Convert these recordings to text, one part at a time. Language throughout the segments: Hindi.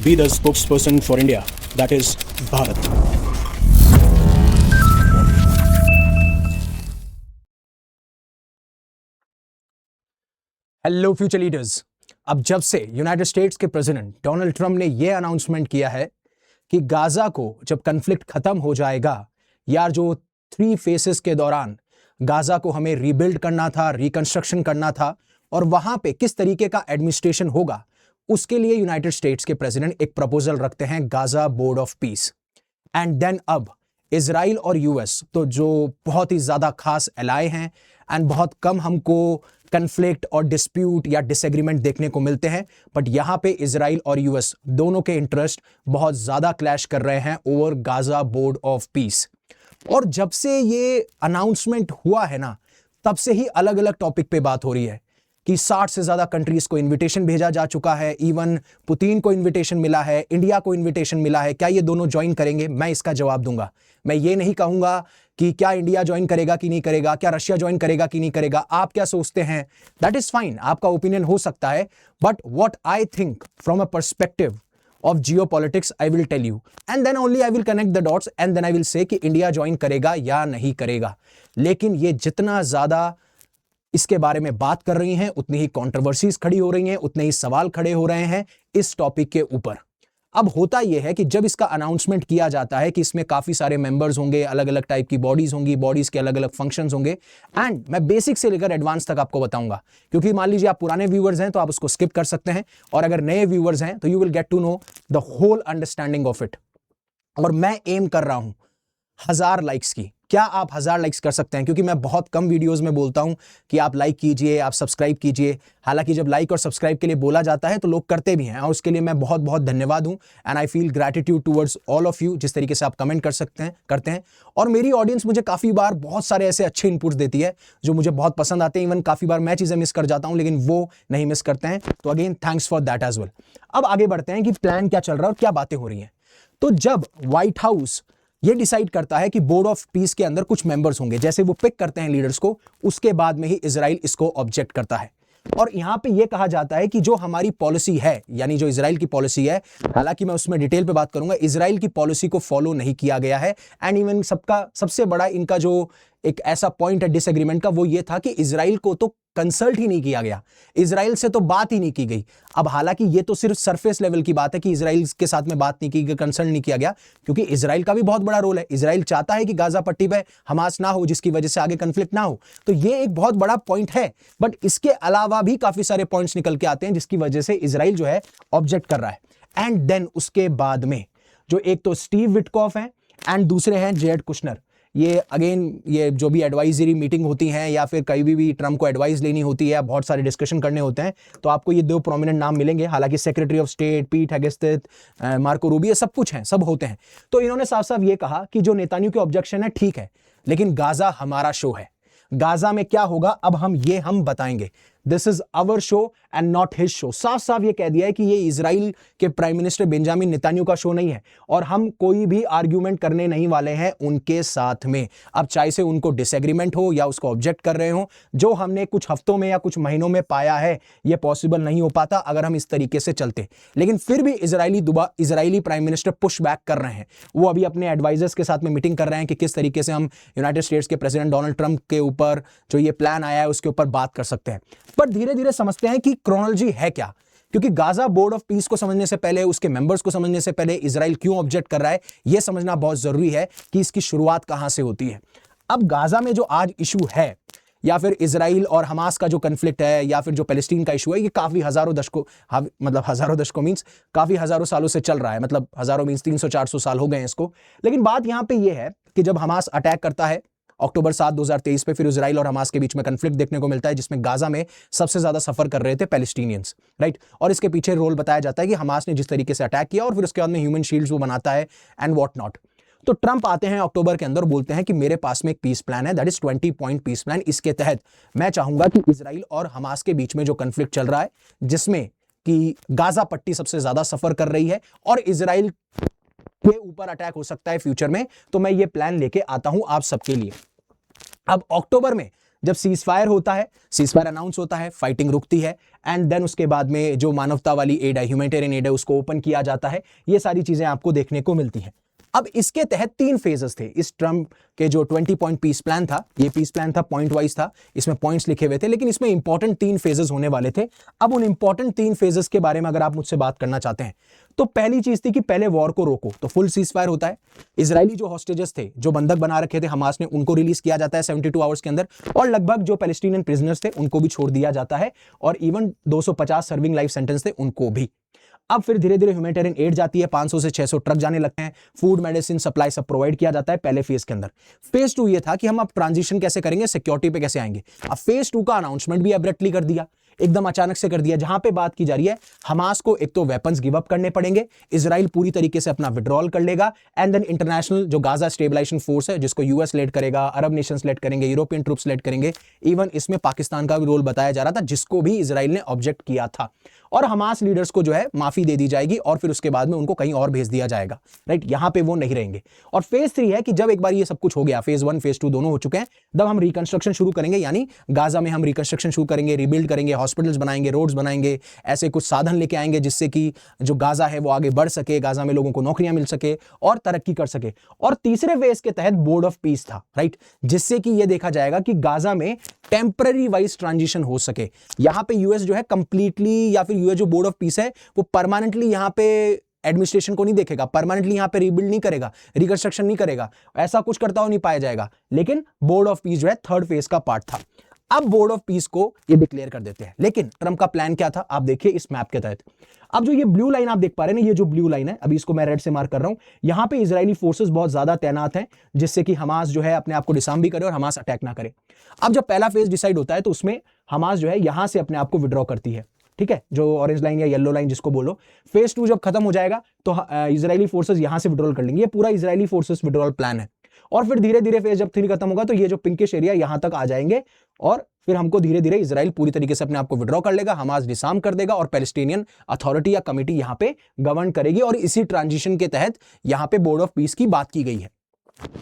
be the spokesperson for India, that is Bharat. Hello future leaders. अब जब से यूनाइटेड स्टेट्स के प्रेसिडेंट डोनाल्ड ट्रंप ने यह अनाउंसमेंट किया है कि गाजा को जब कन्फ्लिक्ट खत्म हो जाएगा, यार जो 3 फेसेस के दौरान गाजा को हमें रीबिल्ड करना था, रिकंस्ट्रक्शन करना था और वहां पे किस तरीके का एडमिनिस्ट्रेशन होगा, उसके लिए यूनाइटेड स्टेट्स के प्रेसिडेंट एक प्रपोजल रखते हैं, Gaza board of peace. And then अब इजराइल और यूएस तो जो बहुत ही ज्यादा खास एलाय हैं एंड बहुत कम हमको कन्फ्लिक्ट और डिस्प्यूट या डिसएग्रीमेंट देखने को मिलते हैं, बट यहां पे इजराइल और यूएस दोनों के इंटरेस्ट बहुत ज्यादा क्लैश कर रहे हैं over Gaza board of piece. और जब से ये अनाउंसमेंट हुआ है ना, तब से ही अलग अलग टॉपिक पे बात हो रही है कि 60 से ज्यादा कंट्रीज को इनविटेशन भेजा जा चुका है, इवन पुतिन को इनविटेशन मिला है, इंडिया को इनविटेशन मिला है। क्या ये दोनों ज्वाइन करेंगे? मैं इसका जवाब दूंगा। मैं ये नहीं कहूंगा कि क्या इंडिया ज्वाइन करेगा कि नहीं करेगा, क्या रशिया ज्वाइन करेगा कि नहीं करेगा। आप क्या सोचते हैं, दैट इज फाइन, आपका ओपिनियन हो सकता है, but what I think from a perspective of geopolitics I will tell you, and then only I will connect the dots and then I will say कि इंडिया ज्वाइन करेगा या नहीं करेगा। लेकिन ये जितना ज्यादा इसके बारे में बात कर रही हैं, उतनी ही कंट्रोवर्सीज खड़ी हो रही हैं, उतने ही सवाल खड़े हो रहे हैं इस टॉपिक के ऊपर। अब होता यह है कि जब इसका अनाउंसमेंट किया जाता है कि इसमें काफी सारे मेंबर्स होंगे, अलग अलग टाइप की बॉडीज होंगी, बॉडीज के अलग अलग फंक्शंस होंगे, एंड मैं बेसिक से लेकर एडवांस तक आपको बताऊंगा, क्योंकि मान लीजिए आप पुराने व्यूअर्स हैं तो आप उसको स्किप कर सकते हैं, और अगर नए व्यूअर्स हैं तो you will get to know the whole understanding of it. और मैं एम कर रहा हूं 1000 लाइक्स की। क्या आप 1000 लाइक्स कर सकते हैं? क्योंकि मैं बहुत कम वीडियोस में बोलता हूं कि आप लाइक कीजिए, आप सब्सक्राइब कीजिए। हालांकि जब लाइक और सब्सक्राइब के लिए बोला जाता है तो लोग करते भी हैं, और उसके लिए मैं बहुत बहुत धन्यवाद हूं, and I feel gratitude towards all of you, जिस तरीके से आप कमेंट कर सकते हैं, करते हैं। और मेरी ऑडियंस मुझे काफी बार बहुत सारे ऐसे अच्छे इनपुट्स देती है जो मुझे बहुत पसंद आते हैं। इवन काफी बार मैं चीजें मिस कर जाता हूं, लेकिन वो नहीं मिस करते हैं। तो again thanks for that as well. अब आगे बढ़ते हैं कि प्लान क्या चल रहा है और क्या बातें हो रही हैं। तो जब व्हाइट हाउस ये डिसाइड करता है कि बोर्ड ऑफ पीस के अंदर कुछ मेंबर्स होंगे, जैसे वो पिक करते हैं लीडर्स को, उसके बाद में ही इजराइल इसको ऑब्जेक्ट करता है। और यहां पे ये कहा जाता है कि जो हमारी पॉलिसी है, यानी जो इजराइल की पॉलिसी है, हालांकि मैं उसमें डिटेल पे बात करूंगा, इजराइल की पॉलिसी को फॉलो नहीं किया गया है। एंड इवन सबसे बड़ा इनका जो एक ऐसा पॉइंट है डिसएग्रीमेंट का, वो ये था कि इजराइल को तो कंसल्ट ही नहीं किया गया, इजराइल से तो बात ही नहीं की गई। अब हालांकि ये तो सिर्फ सरफेस लेवल की बात है कि इजराइल के साथ में बात नहीं की गई, कंसल्ट नहीं किया गया, क्योंकि इजराइल का भी बहुत बड़ा रोल है। इजराइल चाहता है कि गाजा पट्टी पे हमास ना हो, जिसकी वजह से आगे कंफ्लिक्ट ना हो। तो ये एक बहुत बड़ा पॉइंट है, बट इसके अलावा भी काफी सारे पॉइंट्स निकल के आते हैं जिसकी वजह से इजराइल जो है ऑब्जेक्ट कर रहा है। एंड देन उसके बाद में जो एक तो स्टीव विटकॉफ है एंड दूसरे हैं जेरेड कुशनर। ये अगेन ये जो भी एडवाइजरी मीटिंग होती हैं या फिर कहीं भी ट्रम्प को एडवाइस लेनी होती है या बहुत सारे डिस्कशन करने होते हैं, तो आपको ये 2 प्रोमिनेंट नाम मिलेंगे। हालांकि सेक्रेटरी ऑफ स्टेट पीट हेगेस्थित, मार्को रूबियो, सब कुछ हैं, सब होते हैं। तो इन्होंने साफ साफ ये कहा कि जो नेतान्याहू के ऑब्जेक्शन है ठीक है, लेकिन गाजा हमारा शो है, गाजा में क्या होगा अब हम बताएंगे। This is our show and not his show. साफ साफ ये कह दिया है कि ये इजराइल के प्राइम मिनिस्टर बेंजामिन नेतान्याहू का शो नहीं है, और हम कोई भी आर्ग्यूमेंट करने नहीं वाले हैं उनके साथ में। अब चाहे से उनको डिसएग्रीमेंट हो या उसको ऑब्जेक्ट कर रहे हो, जो हमने कुछ हफ्तों में या कुछ महीनों में पाया है, ये पॉसिबल नहीं हो पाता अगर हम इस तरीके से चलते। लेकिन फिर भी Israeli prime minister push back कर रहे हैं। वो अभी अपने एडवाइजर्स के साथ में मीटिंग कर रहे हैं कि किस तरीके से हम यूनाइटेड स्टेट्स के प्रेसिडेंट डोनाल्ड ट्रंप के ऊपर जो ये प्लान आया है उसके ऊपर बात कर सकते हैं। पर धीरे धीरे समझते हैं कि क्रोनोलॉजी है क्या, क्योंकि गाजा बोर्ड ऑफ पीस को समझने से पहले, उसके मेंबर्स को समझने से पहले इजराइल क्यों ऑब्जेक्ट कर रहा है, यह समझना बहुत जरूरी है कि इसकी शुरुआत कहां से होती है। अब गाजा में जो आज इशू है, या फिर इजराइल और हमास का जो कन्फ्लिक्ट है, या फिर जो पैलेस्टीन का इशू है, ये काफी हजारों दशकों मींस काफी हजारों सालों से चल रहा है। मतलब हजारों मींस 300-400 साल हो गए हैं इसको। लेकिन बात यहां पे ये है कि जब हमास अटैक करता है अक्टूबर 7, 2023 पे, फिर इजराइल और हमास के बीच में कन्फ्लिक्ट देखने को मिलता है, जिसमें गाजा में सबसे ज्यादा सफर कर रहे थे पैलेस्टीनियंस, राइट। और इसके पीछे रोल बताया जाता है कि हमास ने जिस तरीके से अटैक किया और फिर उसके बाद में ह्यूमन शील्ड्स वो बनाता है एंड व्हाट नॉट। तो ट्रंप आते हैं अक्टूबर के अंदर, बोलते हैं कि मेरे पास में एक पीस प्लान है, that is 20 point peace plan. इसके तहत मैं चाहूंगा कि इजराइल और हमास के बीच में जो कन्फ्लिक्ट चल रहा है, जिसमें कि गाजा पट्टी सबसे ज्यादा सफर कर रही है और इजराइल के ऊपर अटैक हो सकता है फ्यूचर में, तो मैं ये प्लान लेके आता हूं आप सबके लिए। अब अक्टूबर में जब सीज फायर होता है, सीज फायर अनाउंस होता है, फाइटिंग रुकती है एंड देन उसके बाद में जो मानवता वाली एड है, ह्यूमैनिटेरियन एड है, उसको ओपन किया जाता है। ये सारी चीजें आपको देखने को मिलती हैं। अब इसके तहत 3 फेजेस थे इस ट्रम्प के जो 20 पॉइंट पीस प्लान था। ये पीस प्लान था, पॉइंट वाइज था, इसमें पॉइंट्स लिखे हुए थे, लेकिन इसमें इंपॉर्टेंट 3 फेजेस होने वाले थे। अब उन इंपॉर्टेंट 3 फेजेस के बारे में अगर आप मुझसे बात करना चाहते हैं तो पहली चीज थी कि पहले वॉर को रोको, तो फुल सीज फायर होता है। इजरायली जो हॉस्टेजेस थे, जो बंधक बना रखे थे हमास ने, उनको रिलीज किया जाता है 72 आवर्स के अंदर, और लगभग जो पैलेस्टीनियन प्रिजनर्स थे उनको भी छोड़ दिया जाता है, और इवन 250 सर्विंग लाइफ सेंटेंस थे उनको भी। अब फिर धीरे धीरे ह्यूमैनिटेरियन एड जाती है, 500 से 600 ट्रक जाने लगते हैं, फूड मेडिसिन सप्लाई सब प्रोवाइड किया जाता है पहले फेज के अंदर। फेज 2 ये था कि हम अब ट्रांजिशन कैसे करेंगे, सिक्योरिटी पे कैसे आएंगे। अब फेज 2 का अनाउंसमेंट भी एब्रप्टली कर दिया, एकदम अचानक से कर दिया, जहां पे बात की जा रही है हमास को एक तो वेपन्स गिव अप करने पड़ेंगे, इजराइल पूरी तरीके से अपना विड्रॉल कर लेगा, एंड देन इंटरनेशनल जो गाजा स्टेबलाइजेशन फोर्स है, जिसको यूएस लेड करेगा, अरब नेशंस लेड करेंगे, यूरोपियन ट्रूप्स लेड करेंगे, इवन इसमें पाकिस्तान का भी रोल बताया जा रहा था, जिसको भी इजराइल ने ऑब्जेक्ट किया था, और हमास लीडर्स को जो है माफी दे दी जाएगी और फिर उसके बाद में उनको कहीं और भेज दिया जाएगा। राइट, यहां पे वो नहीं रहेंगे। और फेज 3 है कि जब एक बार ये सब कुछ हो गया, फेज 1 फेज 2 दोनों हो चुके हैं, तब हम रिकंस्ट्रक्शन शुरू करेंगे, यानी गाजा में हम रिकंस्ट्रक्शन शुरू करेंगे, रिबिल्ड करेंगे, हॉस्पिटल्स बनाएंगे, रोड्स बनाएंगे, ऐसे कुछ साधन लेके आएंगे जिससे कि जो गाजा है वो आगे बढ़ सके, गाजा में लोगों को नौकरियां मिल सके और तरक्की कर सके। और तीसरे फेज के तहत बोर्ड ऑफ पीस था, राइट, जिससे कि यह देखा जाएगा कि गाजा में टेम्पररी वाइज ट्रांजिशन हो सके। यहां पे यूएस जो है कंप्लीटली, या फिर यूएस जो बोर्ड ऑफ पीस है वो परमानेंटली यहां पे एडमिनिस्ट्रेशन को नहीं देखेगा, परमानेंटली यहां पे रीबिल्ड नहीं करेगा, रिकंस्ट्रक्शन नहीं करेगा, ऐसा कुछ करता हुआ नहीं पाया जाएगा। लेकिन बोर्ड ऑफ पीस जो है थर्ड फेज का पार्ट था। अब बोर्ड ऑफ पीस को ये डिक्लेयर कर देते हैं, लेकिन ट्रम्प का प्लान क्या था आप देखिए इस मैप के तहत। अब जो ये ब्लू लाइन आप देख पा रहे हैं ना, ये जो ब्लू लाइन है, अभी इसको मैं रेड से मार्क कर रहा हूं, यहां पे इजरायली फोर्सेस बहुत ज्यादा तैनात हैं, जिससे कि हमास जो है अपने आप को डिसआर्म भी करे और हमास अटैक ना करे। अब जब पहला फेज डिसाइड होता है तो उसमें हमास जो है यहां से अपने आप को विड्रॉ करती है, ठीक है, जो ऑरेंज लाइन या येलो लाइन जिसको बोलो। फेज 2 जब खत्म हो जाएगा तो इजरायली फोर्सेस यहां से विड्रॉल कर लेंगे, ये पूरा इजरायली फोर्सेस विड्रॉल प्लान है। और फिर धीरे धीरे फेज जब 3 खत्म होगा तो ये जो पिंकिश एरिया यहां तक आ जाएंगे, और फिर हमको धीरे धीरे इजराइल पूरी तरीके से अपने आप को विड्रॉ कर लेगा, हमास डिसआर्म कर देगा, और पैलेस्टीनियन अथॉरिटी या कमिटी यहां पे गवर्न करेगी। और इसी ट्रांजिशन के तहत यहां पे बोर्ड ऑफ पीस की बात की गई है।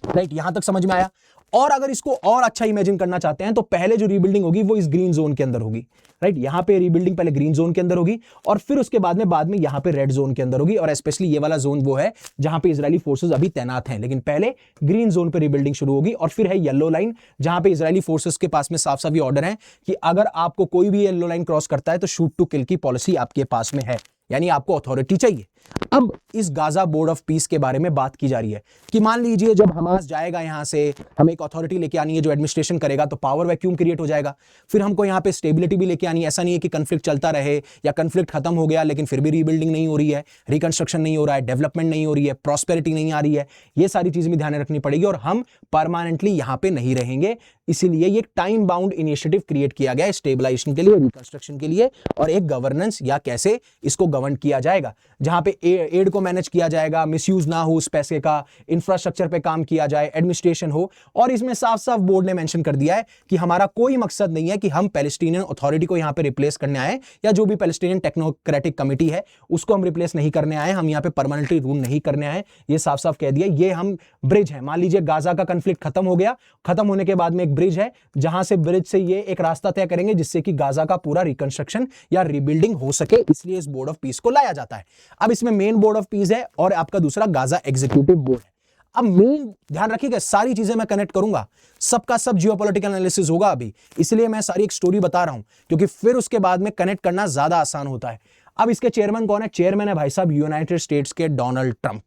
राइट, यहां तक समझ में आया। और अगर इसको और अच्छा इमेजिन करना चाहते हैं तो पहले जो रीबिल्डिंग होगी वो इस ग्रीन जोन के अंदर होगी। राइट, यहां पे रीबिल्डिंग पहले ग्रीन जोन के अंदर होगी, और फिर उसके बाद में यहां पे रेड जोन के अंदर होगी। और स्पेशली ये वाला जोन वो है जहां पे इजरायली फोर्सेस अभी तैनात हैं, लेकिन पहले ग्रीन जोन पे रीबिल्डिंग शुरू होगी। और फिर है येलो लाइन, जहां पे इजरायली फोर्सेस के पास में साफ साफ ये ऑर्डर है कि अगर आपको कोई भी येलो लाइन क्रॉस करता है तो शूट टू किल की पॉलिसी आपके पास में है, यानी आपको अथॉरिटी चाहिए। अब इस गाजा बोर्ड ऑफ पीस के बारे में बात की जा रही है कि मान लीजिए जब हमास जाएगा यहां से, हमें एक अथॉरिटी लेके आनी है जो एडमिनिस्ट्रेशन करेगा, तो पावर वैक्यूम क्रिएट हो जाएगा। फिर हमको यहां पे स्टेबिलिटी भी लेके आनी है, ऐसा नहीं है कि कन्फ्लिक्ट चलता रहे या कन्फ्लिक्ट खत्म हो गया लेकिन फिर भी रीबिल्डिंग नहीं हो रही है, रिकंस्ट्रक्शन नहीं हो रहा है, डेवलपमेंट नहीं हो रही है, प्रॉस्पेरिटी नहीं आ रही है। ये सारी चीजें भी ध्यान में रखनी पड़ेगी, और हम परमानेंटली यहां पे नहीं रहेंगे। इसीलिए ये टाइम बाउंड इनिशिएटिव क्रिएट किया गया है स्टेबलाइजेशन के लिए, रिकंस्ट्रक्शन के लिए, और एक गवर्नेंस या कैसे इसको गवर्न किया जाएगा, जहां पे एड को मैनेज किया जाएगा, मिसयूज ना हो उस पैसे का, इंफ्रास्ट्रक्चर पे काम किया जाए, एडमिनिस्ट्रेशन हो। और इसमें साफ साफ बोर्ड ने मेंशन कर दिया है कि हमारा कोई मकसद नहीं है कि हम पैलेस्टीनियन अथॉरिटी को यहां पे रिप्लेस करने आए, या जो भी पैलेस्टीनियन टेक्नोक्रेटिक कमिटी है उसको हम रिप्लेस नहीं करने आए, हम यहां पे परमानेंटली रूल नहीं करने आए। ये साफ साफ कह दिया। ये हम ब्रिज है, मान लीजिए गाजा का कंफ्लिक्ट खत्म हो गया, खत्म होने के बाद में एक ब्रिज है, जहां से ब्रिज से ये एक रास्ता तय करेंगे जिससे कि गाजा का पूरा रिकंस्ट्रक्शन या रिबिल्डिंग हो सके, इसलिए इस बोर्ड ऑफ पीस को लाया जाता है। अब इसमें मेन बोर्ड ऑफ पीस है और आपका दूसरा गाजा एग्जीक्यूटिव बोर्ड है। अब मेन ध्यान रखिएगा, सारी चीजें मैं कनेक्ट करूंगा, सबका सब जियोपॉलिटिकल एनालिसिस होगा अभी, इसलिए मैं सारी एक स्टोरी बता रहा हूं, क्योंकि फिर उसके बाद में कनेक्ट करना ज्यादा आसान होता है। अब इसके चेयरमैन कौन है? चेयरमैन है भाई साहब यूनाइटेड स्टेट्स के डोनाल्ड ट्रंप,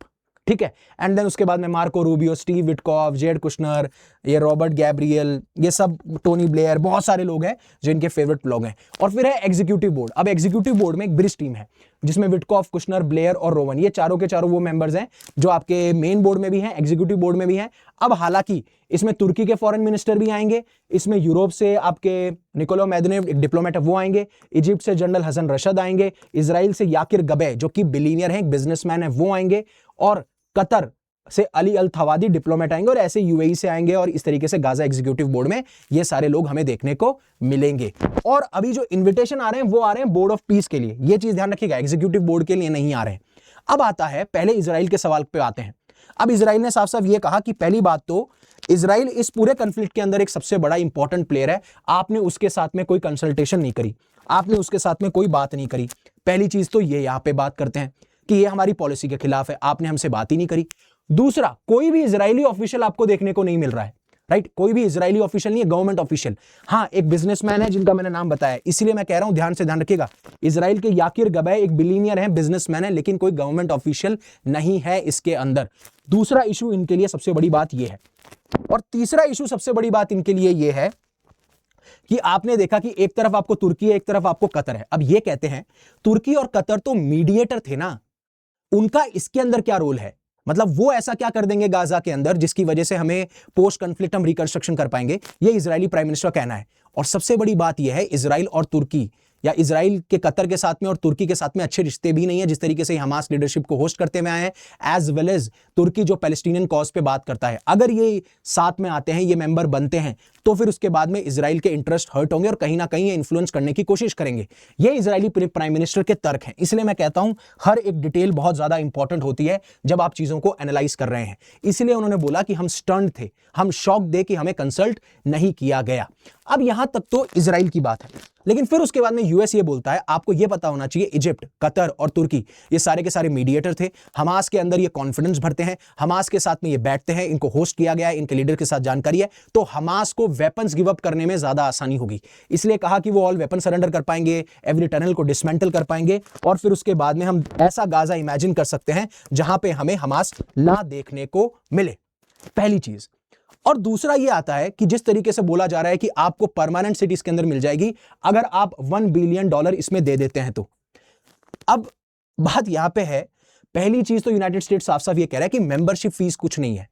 ठीक है। एंड देन उसके बाद में Marco Rubio, Steve Witkoff, Z Kushner, ये रॉबर्ट गैब्रियल, ये सब, टोनी ब्लेयर, बहुत सारे लोग हैं जो इनके फेवरेट लोग हैं। और फिर है एग्जीक्यूटिव बोर्ड। अब एग्जीक्यूटिव बोर्ड में एक ब्रिज टीम है जिसमें विटकॉफ, कुशनर, ब्लेयर और रोवन, ये चारों के चारों वो मेंबर्स हैं जो आपके मेन बोर्ड में भी हैं, एग्जीक्यूटिव बोर्ड में भी हैं। अब हालांकि इसमें तुर्की के फॉरेन मिनिस्टर भी आएंगे, इसमें यूरोप से आपके निकोलो मेदनेव एक डिप्लोमेट है वो आएंगे, इजिप्ट से जनरल हसन रशद आएंगे, इजराइल से याकिर गबे जो कि बिलीनियर है, एक बिजनेसमैन है, वो आएंगे, और कतर से अली अल थवादी डिप्लोमेट आएंगे, और ऐसे यूएई से आएंगे। और इस तरीके से गाजा एग्जीक्यूटिव बोर्ड में ये सारे लोग हमें देखने को मिलेंगे। और अभी जो इन्विटेशन आ रहे हैं वो आ रहे हैं बोर्ड ऑफ पीस के लिए, ये चीज ध्यान रखिएगा, एग्जीक्यूटिव बोर्ड के लिए नहीं आ रहे हैं। अब आता है, पहले इजराइल के सवाल पे आते हैं। अब इजराइल ने साफ साफ ये कहा कि पहली बात तो इजराइल इस पूरे कन्फ्लिक्ट के अंदर एक सबसे बड़ा इंपॉर्टेंट प्लेयर है। आपने उसके साथ में कोई कंसल्टेशन नहीं करी, आपने उसके साथ में कोई बात नहीं करी। पहली चीज तो ये यहां पे बात करते हैं कि ये हमारी पॉलिसी के खिलाफ है, आपने हमसे बात ही नहीं करी। दूसरा, कोई भी इजरायली ऑफिशियल आपको देखने को नहीं मिल रहा है, राइट? कोई भी इजरायली ऑफिशियल नहीं है, गवर्नमेंट ऑफिशियल। हाँ, एक बिजनेसमैन है जिनका मैंने नाम बताया, इसीलिए मैं कह रहा हूं ध्यान से ध्यान रखिएगा। इजराइल के याकिर गबाय एक बिलियनियर है, बिजनेसमैन है, लेकिन कोई गवर्नमेंट ऑफिशियल नहीं है इसके अंदर। दूसरा इशू इनके लिए सबसे बड़ी बात यह है। और तीसरा इशू सबसे बड़ी बात इनके लिए यह है कि आपने देखा कि एक तरफ आपको तुर्की है, एक तरफ आपको कतर है। अब ये कहते हैं तुर्की और कतर तो मीडिएटर थे ना, उनका इसके अंदर क्या रोल है? मतलब वो ऐसा क्या कर देंगे गाजा के अंदर जिसकी वजह से हमें पोस्ट कन्फ्लिक्ट हम रिकंस्ट्रक्शन कर पाएंगे? ये इजरायली प्राइम मिनिस्टर का कहना है। और सबसे बड़ी बात यह है, इजराइल और तुर्की या इजराइल के कतर के साथ में और तुर्की के साथ में अच्छे रिश्ते भी नहीं है, जिस तरीके से हमास लीडरशिप को होस्ट करते हुए आए हैं, एज वेल एज तुर्की जो पैलेस्टीनियन कॉज पे बात करता है। अगर ये साथ में आते हैं, ये मेंबर बनते हैं, तो फिर उसके बाद में इजराइल के इंटरेस्ट हर्ट होंगे और कहीं ना कहीं ये इन्फ्लुएंस करने की कोशिश करेंगे। ये इजरायली प्राइम मिनिस्टर के तर्क हैं। इसलिए मैं कहता हूं हर एक डिटेल बहुत ज्यादा इंपॉर्टेंट होती है जब आप चीजों को एनालाइज कर रहे हैं। इसलिए उन्होंने बोला कि हम स्टन्ड थे, हम शॉक दे कि हमें कंसल्ट नहीं किया गया। अब यहां तक तो इजराइल की बात है, लेकिन फिर उसके बाद में यूएस ये बोलता है, आपको ये पता होना चाहिए इजिप्ट, कतर और तुर्की ये सारे के सारे मीडिएटर थे। हमास के अंदर ये कॉन्फिडेंस भरते हैं, हमास के साथ में ये बैठते हैं, इनको होस्ट किया गया है, इनके लीडर के साथ जानकारी है, तो हमास को वेपन्स गिव अप करने में ज्यादा आसानी होगी। इसलिए कहा कि वो ऑल वेपन सरेंडर कर पाएंगे, एवरी टनल को डिसमेंटल कर पाएंगे, और फिर उसके बाद में हम ऐसा गाजा इमेजिन कर सकते हैं जहां पे हमें हमास ना देखने को मिले। पहली चीज। और दूसरा ये आता है कि जिस तरीके से बोला जा रहा है कि आपको परमानेंट सिटी इसके अंदर मिल जाएगी अगर आप $1 बिलियन इसमें दे देते हैं तो। अब बात यहां पे है, पहली चीज तो यूनाइटेड स्टेट्स साफ साफ ये कह रहा है कि मेंबरशिप फीस कुछ नहीं है।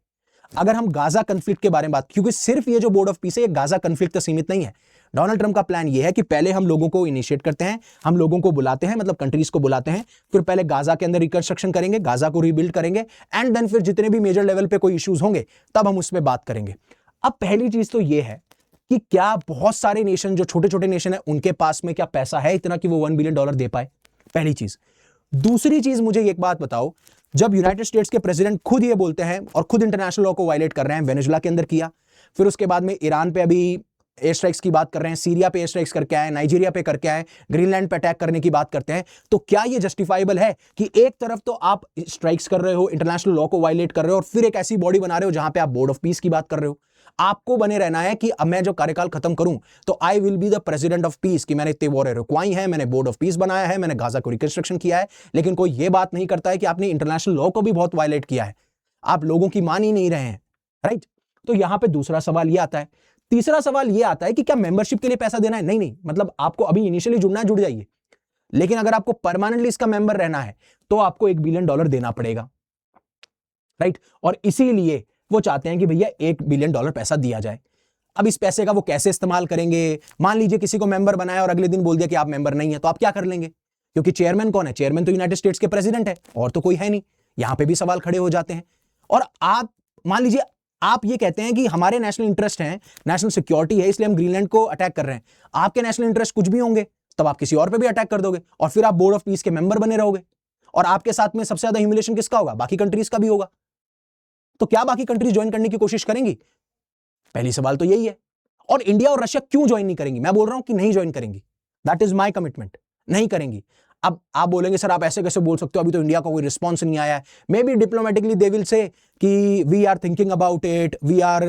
अगर हम गाजा कन्फ्लिक्ट के बारे में बात, क्योंकि सिर्फ ये जो बोर्ड ऑफ पीस है, ये गाजा कन्फ्लिक्ट तक सीमित नहीं है। डोनाल्ड ट्रंप का प्लान ये है कि पहले हम लोगों को इनिशिएट करते हैं, हम लोगों को बुलाते हैं, मतलब कंट्रीज को बुलाते हैं, फिर पहले गाजा के अंदर रिकंस्ट्रक्शन करेंगे, गाजा को रीबिल्ड करेंगे, एंड देन फिर जितने भी मेजर लेवल पे कोई इश्यूज होंगे तब हम उसमें बात करेंगे। अब पहली चीज तो ये है कि क्या बहुत सारे नेशन, जो छोटे छोटे नेशन है, उनके पास में क्या पैसा है इतना कि वो $1 बिलियन दे पाए? पहली चीज। दूसरी चीज, मुझे एक बात बताओ, जब यूनाइटेड स्टेट्स के प्रेसिडेंट खुद ये बोलते हैं और खुद इंटरनेशनल लॉ को वायलेट कर रहे हैं, वेनेजुला के अंदर किया, फिर उसके बाद में ईरान पे अभी एयर स्ट्राइक्स की बात कर रहे हैं, सीरिया पे एयर स्ट्राइक्स करके आए, नाइजीरिया पे करके आए, ग्रीनलैंड पे अटैक करने की बात करते हैं, तो क्या ये जस्टिफाइबल है कि एक तरफ तो आप स्ट्राइक्स कर रहे हो, इंटरनेशनल लॉ को वायलेट कर रहे हो, और फिर एक ऐसी बॉडी बना रहे हो जहां पे आप बोर्ड ऑफ पीस की बात कर रहे हो? आपको बने रहना है कि अब मैं जो कार्यकाल खत्म करूं तो I will be the president of peace, कि मैंने इतने वॉर रुकवाई है, मैंने बोर्ड ऑफ पीस बनाया है, मैंने गाजा को रिकंस्ट्रक्शन किया है, लेकिन कोई यह बात नहीं करता है कि आपने इंटरनेशनल लॉ को भी बहुत वायलेट किया है, आप लोगों की मान ही नहीं रहे हैं, राइट? तो यहां पे दूसरा सवाल यह आता है। तीसरा सवाल यह आता है कि क्या मेंबरशिप के लिए पैसा देना है? नहीं नहीं, मतलब आपको अभी इनिशियली जुड़ना है, जुड़ जाइए, लेकिन अगर आपको परमानेंटली इसका मेंबर रहना है तो आपको $1 बिलियन देना पड़ेगा, राइट? और इसीलिए वो चाहते हैं कि भैया $1 बिलियन पैसा दिया जाए। अब इस पैसे का वो कैसे इस्तेमाल करेंगे? मान लीजिए किसी को मेंबर बनाया और अगले दिन बोल दिया कि आप मेंबर नहीं है, तो आप क्या कर लेंगे? क्योंकि चेयरमैन कौन है? चेयरमैन तो यूनाइटेड स्टेट्स के प्रेसिडेंट है, और तो कोई है नहीं। यहां पे भी सवाल खड़े हो जाते हैं। और आप मान लीजिए आप ये कहते हैं कि हमारे नेशनल इंटरेस्ट हैं, नेशनल सिक्योरिटी है, इसलिए हम ग्रीनलैंड को अटैक कर रहे हैं। आपके नेशनल इंटरेस्ट कुछ भी होंगे तब आप किसी और पे भी अटैक कर दोगे, और फिर आप बोर्ड ऑफ पीस के मेंबर बने रहोगे, और आपके साथ में सबसे ज्यादा ह्यूमिलेशन किसका होगा? बाकी कंट्रीज का भी होगा। तो क्या बाकी कंट्रीज ज्वाइन करने की कोशिश करेंगी? पहली सवाल तो यही है। और इंडिया और रशिया क्यों ज्वाइन नहीं करेंगी? मैं बोल रहा हूं कि नहीं ज्वाइन करेंगी, दैट इज माय कमिटमेंट, नहीं करेंगी। अब आप बोलेंगे सर आप ऐसे कैसे बोल सकते हो, अभी तो इंडिया का कोई रिस्पॉन्स नहीं आया है। Maybe diplomatically they will say कि we are thinking about it, we are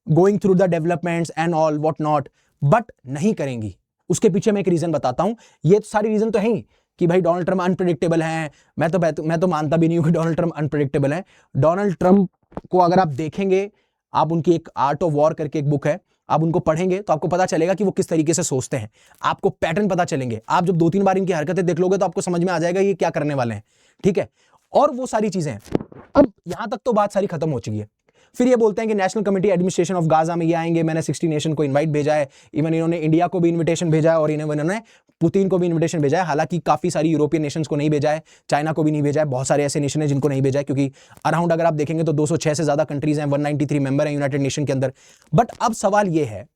going through the developments and all what not, but नहीं करेंगी। उसके पीछे मैं एक रीजन बताता हूं। ये सारी रीजन तो है ही कि भाई डोनाल्ड ट्रंप अनप्रेडिक्टेबल हैं। मैं तो मानता भी नहीं हूं कि डोनाल्ड ट्रंप अनप्रेडिक्टेबल हैं। डोनाल्ड ट्रंप को अगर आप देखेंगे, आप उनकी एक आर्ट ऑफ वॉर करके एक बुक है, आप उनको पढ़ेंगे तो आपको पता चलेगा कि वो किस तरीके से सोचते हैं, आपको पैटर्न पता चलेंगे। आप जब 2-3 बार इनकी हरकतें देख लोगे तो आपको समझ में आ जाएगा ये क्या करने वाले हैं, ठीक है? और वो सारी चीजें हैं। अब यहां तक तो बात सारी खत्म हो चुकी है। फिर ये बोलते हैं कि national committee administration of Gaza में ये आएंगे, मैंने 60 नेशन को इनवाइट भेजा है, इवन इन्होंने इंडिया को भी इन्विटेशन भेजा है, और इन्होंने पुतिन को भी इन्विटेशन भेजा है। हालांकि काफी सारी यूरोपियन नेशंस को नहीं भेजा है, चाइना को भी नहीं भेजा है, बहुत सारे ऐसे नेशन है जिनको नहीं भेजा है, क्योंकि अराउंड अगर आप देखेंगे तो 206 से ज्यादा कंट्रीज हैं, 193 मेंबर हैं यूनाइटेड नेशन के अंदर। बट अब सवाल ये है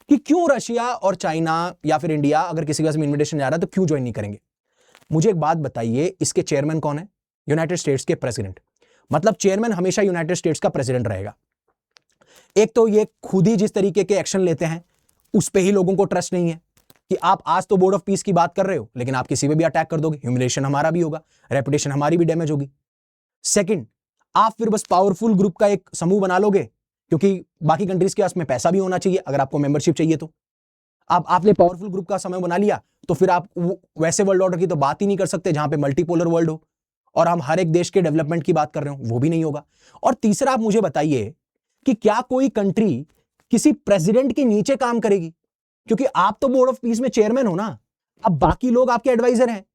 कि क्यों रशिया और चाइना या फिर इंडिया, अगर किसी का इन्विटेशन जा रहा है तो क्यों ज्वाइन नहीं करेंगे? मुझे एक बात बताइए, इसके चेयरमैन कौन है? यूनाइटेड स्टेट्स के प्रेसिडेंट। मतलब चेयरमैन हमेशा यूनाइटेड स्टेट्स का प्रेसिडेंट रहेगा। एक तो ये खुद ही जिस तरीके के एक्शन लेते हैं उस पे ही लोगों को ट्रस्ट नहीं है कि आप आज तो बोर्ड ऑफ पीस की बात कर रहे हो लेकिन आप किसी पे भी अटैक कर दोगे, ह्यूमिलेशन हमारा भी होगा, रेपुटेशन हमारी भी डैमेज होगी। सेकंड, आप फिर बस पावरफुल ग्रुप का एक समूह बना लोगे क्योंकि बाकी कंट्रीज के पास में पैसा भी होना चाहिए अगर आपको मेंबरशिप चाहिए तो। आपने पावरफुल ग्रुप का समूह बना लिया तो फिर आप वैसे वर्ल्ड ऑर्डर की तो बात ही नहीं कर सकते जहां पे मल्टीपोलर वर्ल्ड हो और हम हर एक देश के डेवलपमेंट की बात कर रहे हो, वो भी नहीं होगा। और तीसरा, आप मुझे बताइए कि क्या कोई कंट्री किसी प्रेसिडेंट के नीचे काम करेगी? क्योंकि आप तो बोर्ड ऑफ पीस में चेयरमैन हो ना, अब बाकी लोग आपके एडवाइजर हैं।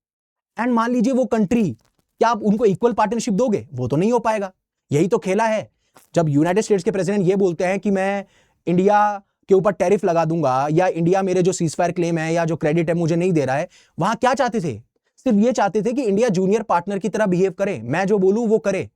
एंड मान लीजिए वो कंट्री, क्या आप उनको इक्वल पार्टनरशिप दोगे? वो तो नहीं हो पाएगा। यही तो खेला है। जब यूनाइटेड स्टेट्स के प्रेसिडेंट ये बोलते हैं कि मैं इंडिया के ऊपर टैरिफ लगा दूंगा या इंडिया मेरे जो सीजफायर क्लेम है या जो क्रेडिट है मुझे नहीं दे रहा है, वहां क्या चाहते थे? सिर्फ ये चाहते थे कि इंडिया जूनियर पार्टनर की तरह बिहेव करे, मैं जो बोलूं वो करे।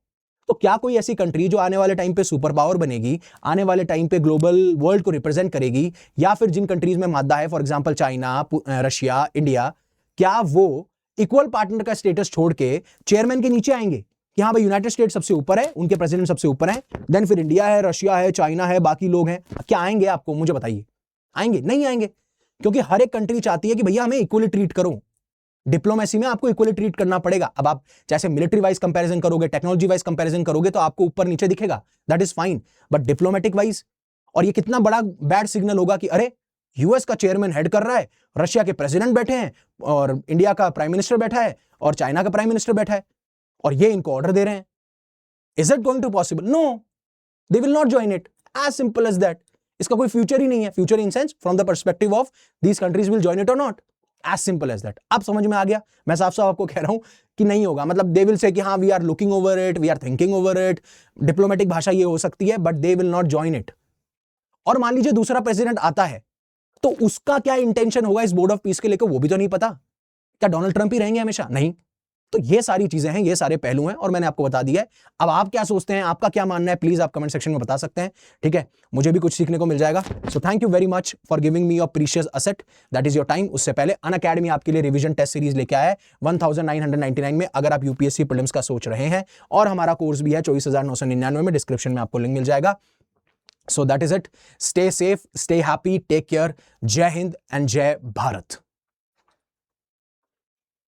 तो क्या कोई ऐसी कंट्री जो आने वाले टाइम पे सुपर पावर बनेगी, आने वाले टाइम पे ग्लोबल वर्ल्ड को रिप्रेजेंट करेगी, या फिर जिन कंट्रीज में मादा है, for example China, Russia, India, क्या वो इक्वल पार्टनर का स्टेटस छोड़ के चेयरमैन के नीचे आएंगे कि हाँ भाई यूनाइटेड स्टेट सबसे ऊपर है, उनके प्रेसिडेंट सबसे ऊपर है, देन फिर इंडिया है, रशिया है, चाइना है, बाकी लोग हैं? क्या आएंगे? आपको मुझे बताइए, आएंगे? नहीं आएंगे, क्योंकि हर एक कंट्री चाहती है कि भैया हमें इक्वली ट्रीट करो। डिप्लोमेसी में आपको इक्वली ट्रीट करना पड़ेगा। अब आप जैसे मिलिट्री वाइज कंपैरिजन करोगे, टेक्नोलॉजी वाइज कंपैरिजन करोगे तो आपको ऊपर नीचे दिखेगा, that is fine, but diplomatic wise, और ये कितना बड़ा बैड सिग्नल होगा कि अरे यूएस का चेयरमैन हेड कर रहा है, रशिया के प्रेसिडेंट बैठे हैं और इंडिया का प्राइम मिनिस्टर बैठा है और चाइना का प्राइम मिनिस्टर बैठा है और ये इनको ऑर्डर दे रहे हैं। Is it going to possible? No, they will not join it, as simple as that. इसका कोई फ्यूचर ही नहीं है। Future in sense from the perspective of these countries will join it और not, as simple as that. अब समझ में आ गया? मैं साफ साफ आपको कह रहा हूं कि नहीं होगा। मतलब दे विल से कि हाँ we are looking over it, we are thinking over it, diplomatic भाषा ये हो सकती है, but they will not join it. और मान लीजिए दूसरा प्रेसिडेंट आता है तो उसका क्या इंटेंशन होगा इस बोर्ड ऑफ पीस के लेकर, वो भी तो नहीं पता। क्या डोनाल्ड ट्रंप ही रहेंगे हमेशा? नहीं। तो ये सारी चीजें हैं, ये सारे पहलू हैं और मैंने आपको बता दिया है। अब आप क्या सोचते हैं, आपका क्या मानना है, प्लीज आप कमेंट सेक्शन में बता सकते हैं, ठीक है? मुझे भी कुछ सीखने को मिल जाएगा। So thank you very much for giving me your precious asset, that is your time. उससे पहले अनअकैडमी आपके लिए रिवीजन टेस्ट सीरीज लेके आया है 1999 में, अगर आप यूपीएससी प्रीलिम्स का सोच रहे हैं, और हमारा कोर्स भी है 24,999 में, डिस्क्रिप्शन में आपको लिंक मिल जाएगा। So that is it. Stay safe, stay happy, take care. Jai Hind and Jai Bharat.